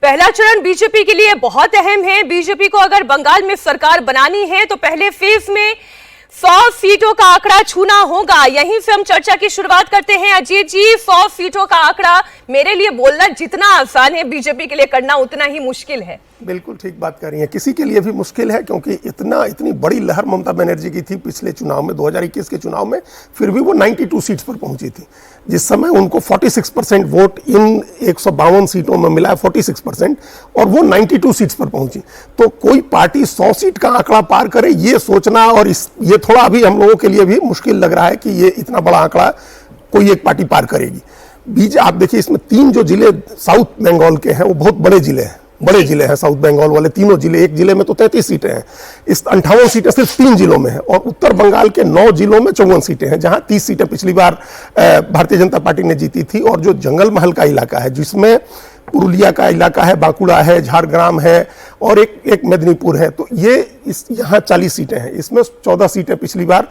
पहला चरण बीजेपी के लिए बहुत अहम है। बीजेपी को अगर बंगाल में सरकार बनानी है तो पहले फेज में 100 सीटों का आंकड़ा छूना होगा। यहीं से हम चर्चा की शुरुआत करते हैं। अजीत जी, 100 सीटों का आंकड़ा मेरे लिए बोलना जितना आसान है, बीजेपी के लिए करना उतना ही मुश्किल है। बिल्कुल ठीक बात कर रही हैं। किसी के लिए भी मुश्किल है, क्योंकि इतनी बड़ी लहर ममता बनर्जी की थी पिछले चुनाव में, 2021 के चुनाव में, फिर भी वो 92 सीट्स पर पहुंची थी। जिस समय उनको 46% वोट इन 152 सीटों में मिला है, 46%, और वो 92 सीट्स पर पहुंची। तो कोई पार्टी 100 सीट का आंकड़ा पार करे, ये सोचना और ये थोड़ा अभी हम लोगों के लिए भी मुश्किल लग रहा है कि ये इतना बड़ा आंकड़ा कोई एक पार्टी पार करेगी। आप देखिए, इसमें 3 जो जिले साउथ बंगाल के हैं वो बहुत बड़े जिले हैं, बड़े जिले हैं साउथ बंगाल वाले तीनों जिले। एक जिले में तो 33 सीटें हैं, इस 58 सीटें सिर्फ 3 जिलों में हैं, और उत्तर बंगाल के 9 जिलों में 54 सीटें हैं, जहां 30 सीटें पिछली बार भारतीय जनता पार्टी ने जीती थी। और जो जंगल महल का इलाका है, जिसमें पुरुलिया का इलाका है, बांकुड़ा है, झारग्राम है और एक मेदिनीपुर है, तो ये यहाँ 40 सीटें हैं। इसमें 14 सीटें पिछली बार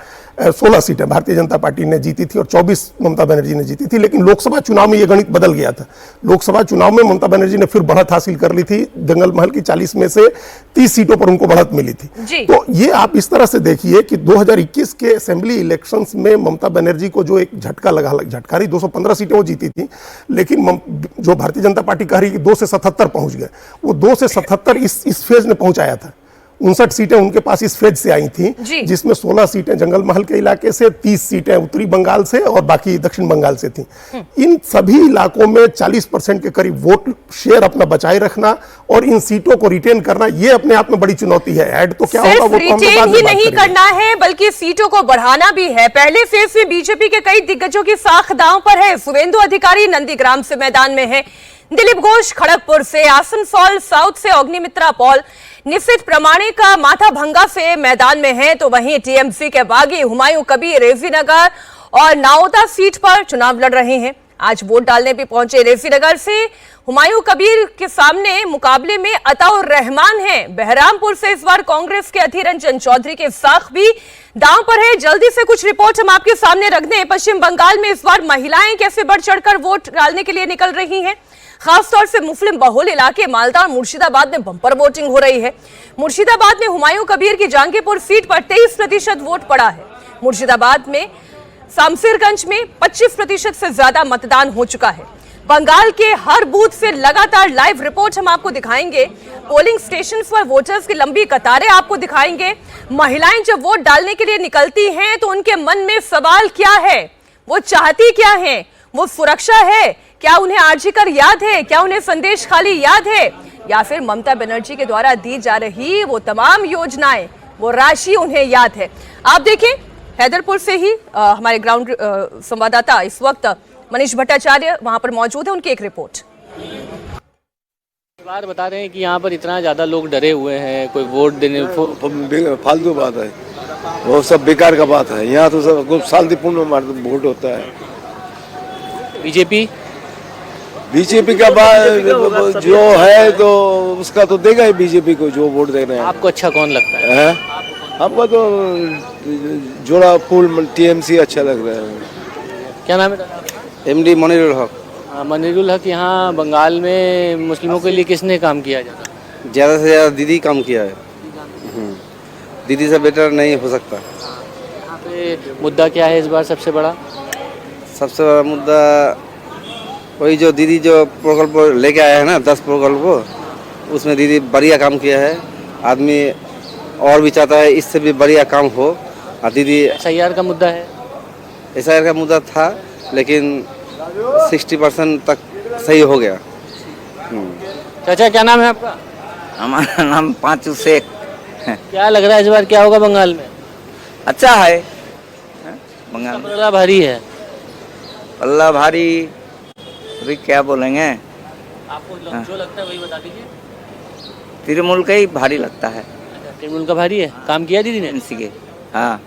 16 सीटें भारतीय जनता पार्टी ने जीती थी और 24 ममता बनर्जी ने जीती थी। लेकिन लोकसभा चुनाव में ये गणित बदल गया था। लोकसभा चुनाव में ममता बनर्जी ने फिर बढ़त हासिल कर ली थी। जंगल महल की 40 में से 30 सीटों पर उनको बढ़त मिली थी। तो ये आप इस तरह से देखिए कि 2021 के असेंबली इलेक्शंस में ममता बनर्जी को जो एक झटका लगा, झटका रही, 215 सीटें वो जीती थी, लेकिन जो भारतीय जनता पार्टी कह रही कि 2 से 77 पहुंच गए, वो 2 से 77 इस फेज ने पहुंचाया था। 59 सीटें उनके पास इस फेज से आई थी, जिसमें 16 सीटें जंगल महल के इलाके से, 30 सीटें उत्तरी बंगाल से और बाकी दक्षिण बंगाल से थी। इन सभी इलाकों में 40% के करीब वोट शेयर अपना बचाए रखना और इन सीटों को रिटेन करना, ये अपने आप में बड़ी चुनौती है। ऐड तो क्या होगा, वो रिटेन ही नहीं करना है बल्कि सीटों को बढ़ाना भी है। पहले फेज में बीजेपी के कई दिग्गजों की साख दांव पर है। शुभेंदु अधिकारी नंदीग्राम से मैदान में है, दिलीप घोष खड़गपुर से, आसनसोल साउथ से अग्निमित्रा पॉल, निशित प्रमाणिका माथा भंगा से मैदान में है। तो वहीं टीएमसी के बागी हुमायूं कबीर रेजीनगर और नाओदा सीट पर चुनाव लड़ रहे हैं। आज वोट डालने भी पहुंचे रेजीनगर से हुमायूं कबीर के सामने मुकाबले में अताउर रहमान है। बहरामपुर से इस बार कांग्रेस के अधीर रंजन चौधरी के साख भी दांव पर है। जल्दी से कुछ रिपोर्ट हम आपके सामने रख दें। पश्चिम बंगाल में इस बार महिलाएं कैसे बढ़ चढ़कर वोट डालने के लिए निकल रही हैं। खासतौर से मुस्लिम बहुल इलाके मालदा और मुर्शिदाबाद में बंपर वोटिंग हो रही है। मुर्शिदाबाद में हुमायूं कबीर की जहांगीरपुर सीट पर 23% वोट पड़ा है। मुर्शिदाबाद में शामसिरगंज में 25% से ज्यादा मतदान हो चुका है। बंगाल के हर बूथ से लगातार लाइव रिपोर्ट हम आपको दिखाएंगे। पोलिंग स्टेशन पर वोटर्स की लंबी कतारें आपको दिखाएंगे। महिलाएं जब वोट डालने के लिए निकलती हैं तो उनके मन में सवाल क्या है, वो चाहती क्या है, वो सुरक्षा है, क्या उन्हें आर्जिकर याद है, क्या उन्हें संदेश खाली याद है, या फिर ममता बनर्जी के द्वारा दी जा रही वो तमाम योजनाएं, वो राशि उन्हें याद है। आप देखें, हैदरपुर से ही हमारे ग्राउंड संवाददाता इस वक्त मनीष भट्टाचार्य वहां पर मौजूद है, उनकी एक रिपोर्ट। बात बता रहे हैं कि यहाँ पर इतना ज्यादा लोग डरे हुए हैं, कोई वोट देने फालतू बात है, वो सब बेकार का बात है। यहाँ तो सब शांतिपूर्ण वोट होता है। बीजेपी का बात जो है तो उसका तो देगा ही बीजेपी को, जो वोट दे रहे हैं। आपको अच्छा कौन लगता है? हमको तो जोड़ा फूल टीएमसी अच्छा लग रहा है। क्या नाम है? एमडी मनीरुल हक। मनीरुल हक, यहाँ बंगाल में मुस्लिमों के लिए किसने काम किया? ज़्यादा से ज़्यादा दीदी काम किया है। दीदी से बेटर नहीं हो सकता। यहाँ पे मुद्दा क्या है इस बार सबसे बड़ा? सबसे बड़ा मुद्दा वही जो दीदी जो प्रकल्प लेके आया है ना, 10 प्रकल्प, उसमें दीदी बढ़िया काम किया है। आदमी और भी चाहता है इससे भी बढ़िया काम हो। और दीदी SIR का मुद्दा है? SIR का मुद्दा था, लेकिन 60% तक सही हो गया। चाचा, क्या नाम है आपका? हमारा नाम पांचू शेख। क्या लग रहा है इस बार क्या होगा बंगाल में? अच्छा है, बंगाल में पल्ला भारी है। पल्ला भारी अभी क्या बोलेंगे, आपको जो लगता है वही बता दीजिए। तृणमूल का ही भारी लगता है। तृणमूल का भारी है? काम किया दीदी ने? टीएमसी के। हाँ,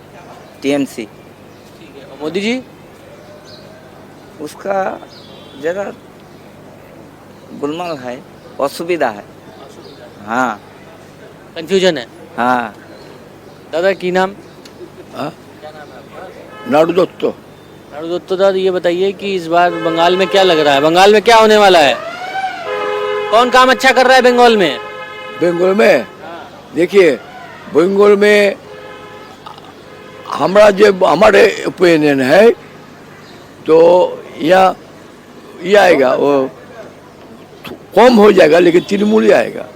टीएमसी। ठीक है। और मोदी जी? उसका जरा गुलमाल है, असुविधा है। हाँ, कंफ्यूजन है। हाँ। दादा की नाम? क्या नाम है आपका? नाडू दत्तो। नाडू दत्तो, दादा ये बताइए कि इस बार बंगाल में क्या लग रहा है, बंगाल में क्या होने वाला है? कौन काम अच्छा कर रहा है बंगाल में? बंगाल में देखिए, बंगाल में हमारे ओपिनियन है तो ये आएगा, वो कम हो जाएगा लेकिन तृणमूल ही आएगा।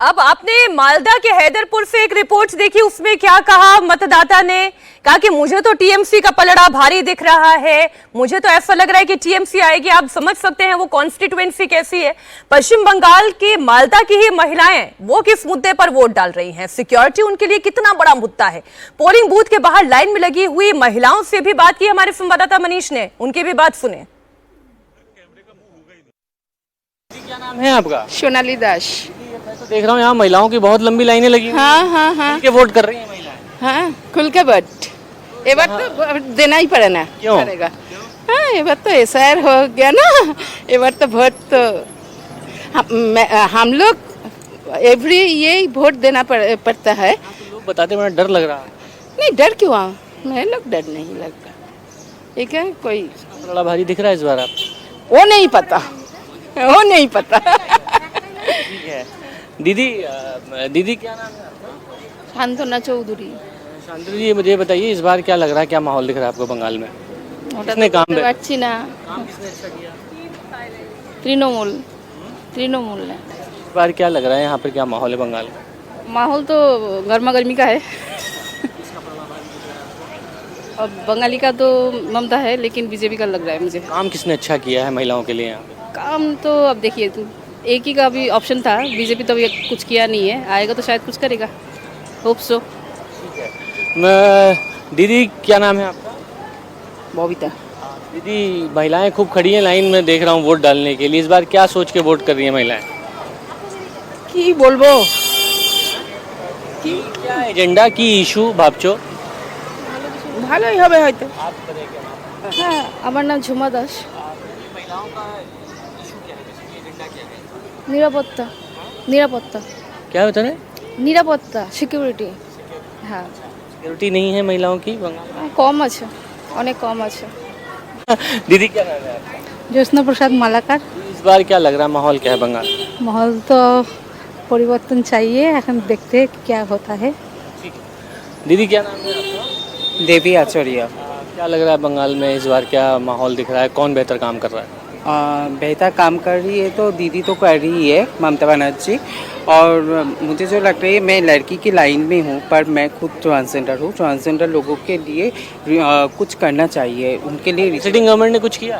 अब आपने मालदा के हैदरपुर से एक रिपोर्ट देखी, उसमें क्या कहा मतदाता ने? कहा कि मुझे तो टीएमसी का पलड़ा भारी दिख रहा है, मुझे तो ऐसा लग रहा है कि टीएमसी आएगी। आप समझ सकते हैं वो कॉन्स्टिट्यूएंसी कैसी है। पश्चिम बंगाल की मालदा की ही महिलाएं वो किस मुद्दे पर वोट डाल रही हैं, सिक्योरिटी उनके लिए कितना बड़ा मुद्दा है। पोलिंग बूथ के बाहर लाइन में लगी हुई महिलाओं से भी बात की हमारे संवाददाता मनीष ने, उनकी भी बात सुने। क्या नाम है आपका? सोनाली दास। मैं तो देख रहा हूँ यहाँ महिलाओं की बहुत लंबी लाइनें लगी हुई हैं। हाँ के वोट कर रही हैं महिलाएं। हाँ, खुल के वोट ये बार तो देना ही पड़ेगा। क्यों? हाँ, ये बार तो एसआर हो गया ना, ये बार तो वोट तो हम लोग एवरी ये वोट देना पड़ता है। तो लोग बताते बड़ा डर लग रहा है। नहीं, डर क्यों? मेरे लोग डर नहीं लगता। ठीक है, कोई बड़ा भारी दिख रहा है इस बार आप? वो नहीं पता, वो नहीं पता। ठीक है। दीदी क्या नाम है आपका? शांतना चौधरी। शांति जी, मुझे बताइए इस बार क्या लग रहा है, क्या माहौल दिख रहा है आपको बंगाल में? किसने काम पे? काम किसने अच्छा किया? तृणमूल ने। इस बार क्या लग रहा है यहाँ पर, क्या माहौल है बंगाल में? माहौल तो गर्मा गर्मी का है। अब बंगाली का तो ममता है, लेकिन बीजेपी का लग रहा है मुझे। काम किसने अच्छा किया है महिलाओं के लिए यहाँ पे? काम तो अब देखिए, एक ही का भी ऑप्शन था, बीजेपी तो अभी कुछ किया नहीं है, आएगा तो शायद कुछ करेगा, होप सो। दीदी क्या नाम है आपका? बबीता। दीदी, महिलाएं खूब खड़ी हैं लाइन में, देख रहा हूँ वोट डालने के लिए। इस बार क्या सोच के वोट कर रही हैं महिलाएं? কি বলবো, क्या एजेंडा की इशू भाबचो? ভালোই হবে হয়তো। হ্যাঁ, আমার নাম ঝুমা দাস। নিরাপত্তা। क्या होता है? নিরাপত্তা, সিকিউরিটি। হ্যাঁ, सिक्योरिटी नहीं है महिलाओं की बंगाल কম আছে, অনেক কম আছে। में। दीदी क्या नाम है आपका? জ্যোৎস্না প্রসাদ মালাকার। इस बार क्या लग रहा है, माहौल क्या है बंगाल? माहौल तो परिवर्तन चाहिए, এখন देखते हैं क्या होता है। दीदी क्या नाम है आपका? देवी आचार्य। क्या लग रहा है बंगाल में इस बार, क्या माहौल दिख रहा है, कौन बेहतर काम कर रहा है? बेहतर काम कर रही है तो दीदी तो कर रही है, ममता बनर्जी। और मुझे जो लग रही है, मैं लड़की की लाइन में हूँ पर मैं खुद ट्रांसजेंडर हूँ। ट्रांसजेंडर लोगों के लिए कुछ करना चाहिए, उनके लिए। सिटिंग गवर्नमेंट ने कुछ किया?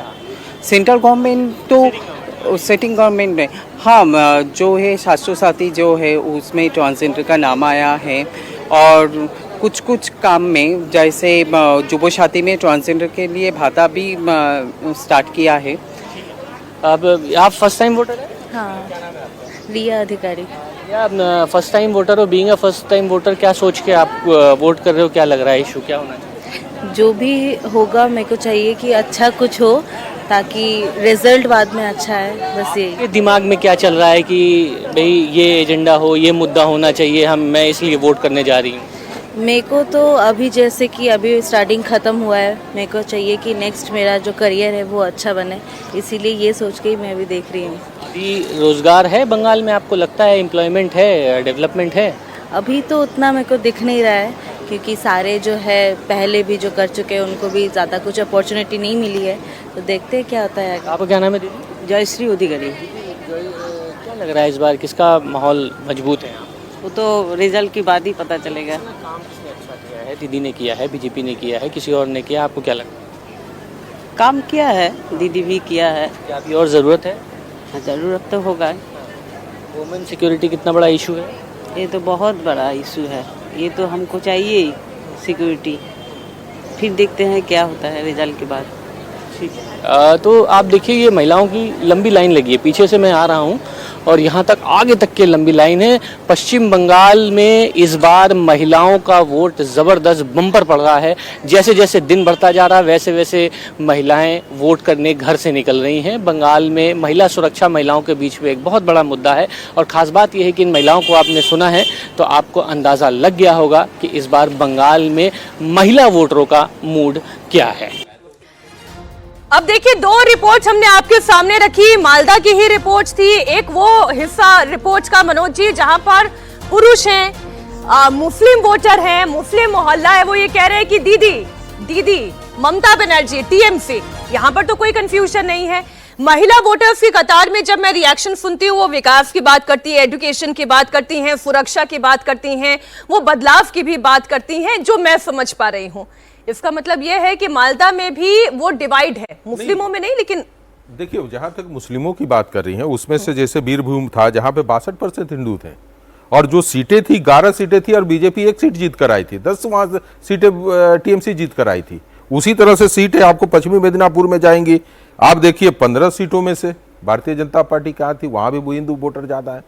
सेंट्रल गवर्नमेंट तो सिटिंग गवर्नमेंट में हाँ, जो है स्वास्थ्य साथी जो है उसमें ट्रांसजेंडर का नाम आया है। और कुछ काम में जैसे जुबो साथी में ट्रांसजेंडर के लिए भाता भी स्टार्ट किया है। अब आप फर्स्ट टाइम वोटर हैं? हाँ, रिया अधिकारी। या फर्स्ट टाइम वोटर हो, being a first time voter, क्या सोच के आप वोट कर रहे हो, क्या लग रहा है इशू क्या होना चाहिए? जो भी होगा मेरे को चाहिए कि अच्छा कुछ हो, ताकि रिजल्ट बाद में अच्छा है, बस यही। ये दिमाग में क्या चल रहा है कि भाई ये एजेंडा हो, ये मुद्दा होना चाहिए, मैं इसलिए वोट करने जा रही हूँ? मेरे को तो अभी जैसे कि अभी स्टार्टिंग ख़त्म हुआ है, मेरे को चाहिए कि नेक्स्ट मेरा जो करियर है वो अच्छा बने, इसीलिए ये सोच के ही मैं अभी देख रही हूँ। अभी रोजगार है बंगाल में, आपको लगता है एम्प्लॉयमेंट है, डेवलपमेंट है? अभी तो उतना मेरे को दिख नहीं रहा है, क्योंकि सारे जो है पहले भी जो कर चुके हैं उनको भी ज़्यादा कुछ अपॉर्चुनिटी नहीं मिली है, तो देखते हैं क्या होता है। आपका क्या नाम है दीदी? जयश्री अधिकारी। क्या लग रहा है इस बार किसका माहौल मजबूत है? वो तो रिजल्ट के बाद ही पता चलेगा। काम किसने अच्छा किया है? दीदी ने किया है, बीजेपी ने किया है, किसी और ने किया? आपको क्या लगता है? काम किया है, दीदी भी किया है। क्या अभी और ज़रूरत है? ज़रूरत तो होगा। वुमेन सिक्योरिटी कितना बड़ा इशू है? ये तो बहुत बड़ा इशू है, ये तो हमको चाहिए ही सिक्योरिटी। फिर देखते हैं क्या होता है रिजल्ट के बाद। ठीक है। तो आप देखिए, ये महिलाओं की लंबी लाइन लगी है, पीछे से मैं आ रहा हूँ और यहाँ तक आगे तक की लंबी लाइन है। पश्चिम बंगाल में इस बार महिलाओं का वोट ज़बरदस्त बम्पर पड़ रहा है। जैसे जैसे दिन बढ़ता जा रहा है वैसे वैसे महिलाएं वोट करने घर से निकल रही हैं। बंगाल में महिला सुरक्षा महिलाओं के बीच में एक बहुत बड़ा मुद्दा है और ख़ास बात यह है कि इन महिलाओं को आपने सुना है तो आपको अंदाज़ा लग गया होगा कि इस बार बंगाल में महिला वोटरों का मूड क्या है। अब देखिए, दो रिपोर्ट हमने आपके सामने रखी, मालदा की ही रिपोर्ट थी। एक वो हिस्सा रिपोर्ट का मनोज जी जहां पर पुरुष हैं, मुस्लिम वोटर हैं, मुस्लिम मोहल्ला है, वो ये कह रहे हैं कि दीदी ममता बनर्जी टीएमसी, यहां पर तो कोई कंफ्यूजन नहीं है। महिला वोटर्स की कतार में जब मैं रिएक्शन सुनती हूँ, वो विकास की बात करती है, एजुकेशन की बात करती हैं, सुरक्षा की बात करती हैं, वो बदलाव की भी बात करती हैं, जो मैं समझ पा रही हूँ। इसका मतलब यह है कि मालदा में भी वो डिवाइड है, मुस्लिमों में नहीं। लेकिन देखिए, जहां तक मुस्लिमों की बात कर रही हैं, उसमें से जैसे बीरभूम था जहां पे 62% हिंदू थे, और जो सीटें थी 11 सीटें थी और बीजेपी 1 सीट जीत कर आई थी, 10 वहां सीटें टीएमसी जीत कर आई थी। उसी तरह से सीटें आपको पश्चिमी मिदनापुर में जाएंगी, आप देखिए 15 सीटों में से भारतीय जनता पार्टी कहाँ थी, वहां भी हिंदू वोटर ज्यादा है।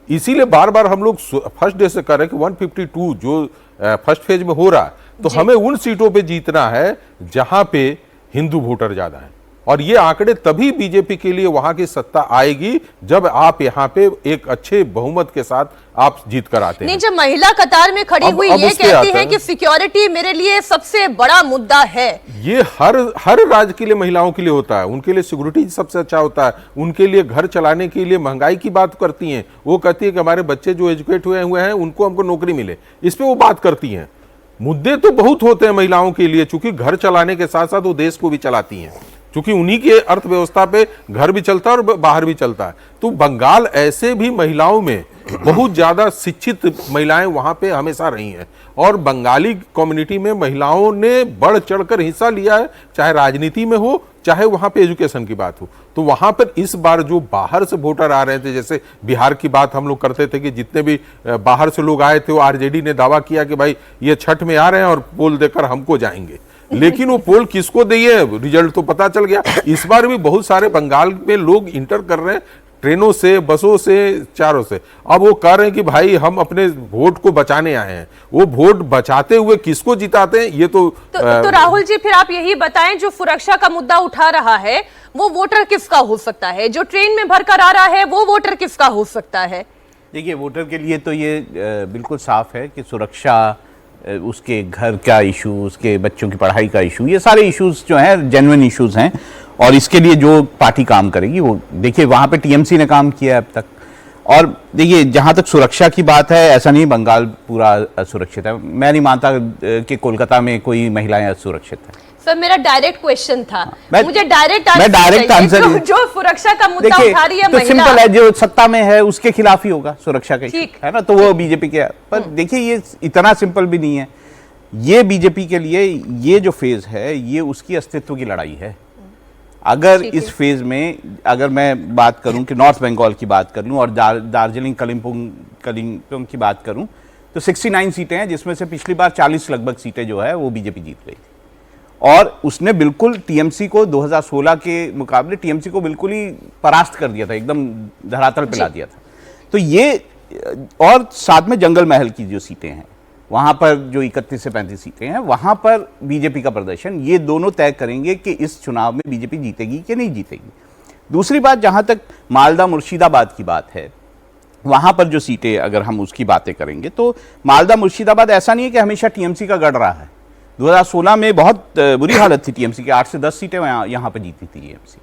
इसीलिए बार बार हम लोग फर्स्ट डे से कर रहे हैं कि 152 जो फर्स्ट फेज में हो रहा है, तो हमें उन सीटों पे जीतना है जहां पे हिंदू वोटर ज्यादा है। और ये आंकड़े तभी बीजेपी के लिए वहां की सत्ता आएगी जब आप यहाँ पे एक अच्छे बहुमत के साथ आप जीत कर आते हैं। नहीं, जब महिला कतार में खड़ी हुई ये कहती है कि सिक्योरिटी मेरे लिए सबसे बड़ा मुद्दा है। ये हर राज्य के लिए महिलाओं के लिए होता है, उनके लिए सिक्योरिटी सबसे अच्छा होता है, उनके लिए घर चलाने के लिए महंगाई की बात करती हैं, वो कहती है कि हमारे बच्चे जो एजुकेट हुए हैं उनको हमको नौकरी मिले, इस पे वो बात करती हैं। मुद्दे तो बहुत होते हैं महिलाओं के लिए, चूंकि घर चलाने के साथ साथ वो देश को भी चलाती हैं, क्योंकि उन्हीं के अर्थव्यवस्था पे घर भी चलता है और बाहर भी चलता है। तो बंगाल ऐसे भी महिलाओं में बहुत ज्यादा शिक्षित महिलाएं वहां पे हमेशा रही हैं, और बंगाली कम्युनिटी में महिलाओं ने बढ़ चढ़कर हिस्सा लिया है, चाहे राजनीति में हो चाहे वहां पे एजुकेशन की बात हो। तो वहां पर इस बार जो बाहर से वोटर आ रहे थे, जैसे बिहार की बात हम लोग करते थे कि जितने भी बाहर से लोग आए थे, वो आरजेडी ने दावा किया कि भाई ये छठ में आ रहे हैं और पोल देकर हमको जाएंगे, लेकिन वो पोल किसको दिए, रिजल्ट तो पता चल गया। इस बार भी बहुत सारे बंगाल में लोग इंटर कर रहे हैं, ट्रेनों से, बसों से, चारों से। अब वो कह रहे हैं कि भाई हम अपने वोट को बचाने आए हैं। वो वोट बचाते हुए किसको जिताते हैं, ये तो राहुल जी, फिर आप यही बताएं, जो सुरक्षा का मुद्दा उठा रहा है वो वोटर किसका हो सकता है, जो ट्रेन में भरकर आ रहा है वो वोटर किसका हो सकता है? देखिए, वोटर के लिए तो ये बिल्कुल साफ है कि सुरक्षा, उसके घर का इशू, उसके बच्चों की पढ़ाई का इशू, ये सारे इश्यूज जो हैं जेन्युइन इश्यूज हैं, और इसके लिए जो पार्टी काम करेगी वो, देखिए वहाँ पे टीएमसी ने काम किया है अब तक। और देखिए, जहाँ तक सुरक्षा की बात है, ऐसा नहीं बंगाल पूरा असुरक्षित है, मैं नहीं मानता कि कोलकाता में कोई महिलाएं असुरक्षित हैं। सर, मेरा डायरेक्ट क्वेश्चन था, मुझे डायरेक्ट आंसर, जो सुरक्षा का मुद्दा उठा रही है तो महिला, सिंपल है, जो सत्ता में है उसके खिलाफ ही होगा सुरक्षा का, है ना, तो वो बीजेपी के। पर देखिए, ये इतना सिंपल भी नहीं है। ये बीजेपी के लिए ये जो फेज है, ये उसकी अस्तित्व की लड़ाई है। अगर इस फेज में, अगर मैं बात करूं कि नॉर्थ बंगाल की बात कर लूं और दार्जिलिंग कलिम्पोंग की बात करूं, तो 69 सीटें हैं, जिसमें से पिछली बार 40 लगभग सीटें जो है वो बीजेपी जीत गई थी, और उसने बिल्कुल टीएमसी को 2016 के मुकाबले टीएमसी को बिल्कुल ही परास्त कर दिया था, एकदम धरातल पे ला दिया था। तो ये, और साथ में जंगल महल की जो सीटें हैं वहां पर, जो 31 से 35 सीटें हैं, वहां पर बीजेपी का प्रदर्शन, ये दोनों तय करेंगे कि इस चुनाव में बीजेपी जीतेगी कि नहीं जीतेगी। दूसरी बात, जहां तक मालदा मुर्शिदाबाद की बात है, वहां पर जो सीटें, अगर हम उसकी बातें करेंगे, तो मालदा मुर्शिदाबाद ऐसा नहीं है कि हमेशा टीएमसी का गढ़ रहा है। 2016 में बहुत बुरी हालत थी टीएमसी की, 8 से 10 सीटें यहाँ पर जीती थी टीएमसी।